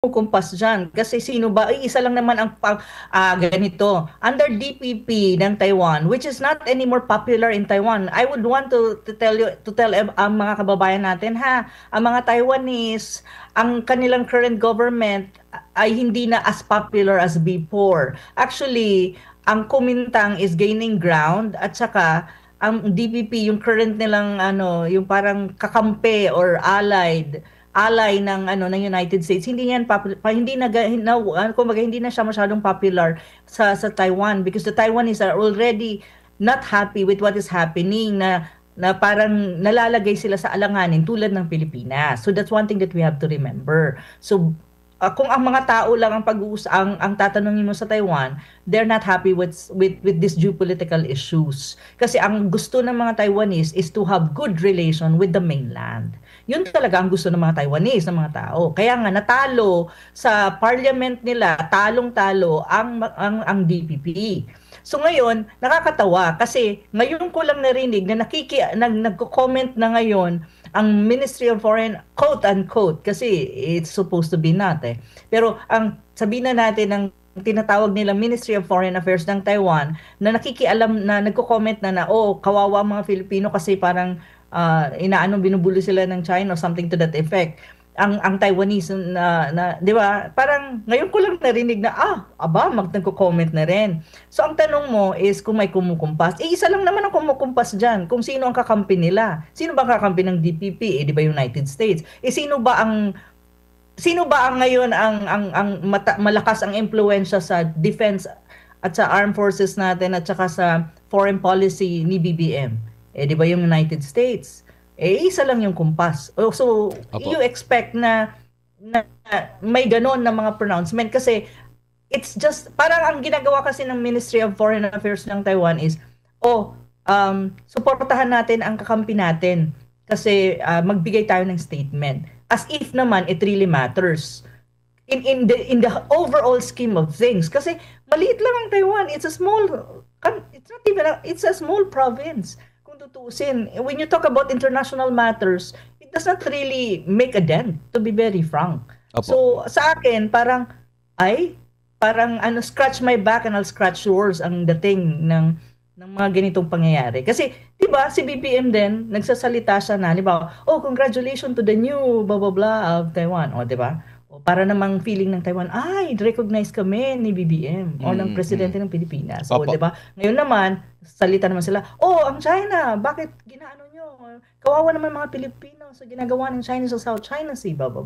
Kukumpas diyan kasi sino ba ay isa lang naman ang ganito under DPP ng Taiwan, which is not anymore popular in Taiwan. I would want to tell you to tell ang mga kababayan natin, ha, ang mga Taiwanese, ang kanilang current government ay hindi na as popular as before. Actually, ang Kuomintang is gaining ground, at saka ang DPP, yung current nilang yung parang kakampi or ally ng ng United States, hindi yan hindi kumbaga hindi na siya masyadong popular sa Taiwan, because the Taiwanese are already not happy with what is happening, na parang nalalagay sila sa alanganin tulad ng Pilipinas. So that's one thing that we have to remember. So kung ang mga tao lang ang ang tatanungin mo sa Taiwan, they're not happy with these geopolitical issues. Kasi ang gusto ng mga Taiwanese is to have good relation with the mainland. Yun talaga ang gusto ng mga Taiwanese, ng mga tao. Kaya nga natalo sa parliament nila, talong-talo ang DPP. So ngayon, nakakatawa kasi ngayon ko lang narinig na nagko-comment na ngayon ang Ministry of Foreign, quote unquote, kasi it's supposed to be not pero ang sabihin na natin ng tinatawag nilang Ministry of Foreign Affairs ng Taiwan, na nakikialam na nagko-comment na oh, kawawa ang mga Filipino kasi parang binubuli sila ng China or something to that effect. Ang Taiwanese na 'di ba? Parang ngayon ko lang narinig na nagko-comment na rin. So ang tanong mo is kung may kumukumpas. Isa lang naman ang kumukumpas diyan. Kung sino ang kakampi nila. Sino ba ang kakampi ng DPP? 'Di ba United States? Sino ba ang ngayon malakas ang impluwensya sa defense at sa armed forces natin at saka sa foreign policy ni BBM? 'Di ba yung United States? Isa lang yung kumpas. So, Opo. you expect na may ganon na mga pronouncement kasi it's just, parang ang ginagawa kasi ng Ministry of Foreign Affairs ng Taiwan is, suportahan natin ang kakampi natin kasi magbigay tayo ng statement. As if naman it really matters in the overall scheme of things. Kasi maliit lang ang Taiwan. It's a small province. Tutusin. When you talk about international matters, it does not really make a dent, to be very frank. Opo. So, sa akin, parang scratch my back and I'll scratch yours ang dating ng mga ganitong pangyayari. Kasi, di ba, si BBM din, nagsasalita siya na, di ba, congratulations to the new blah blah blah of Taiwan. Di ba? Para namang feeling ng Taiwan, recognize kami ni BBM o ng presidente ng Pilipinas. Opo. 'Di ba? Ngayon naman, salita naman sila, ang China, bakit ginaano nyo? Kawawa naman mga Pilipino sa ginagawa ng China sa South China Sea, blah, blah,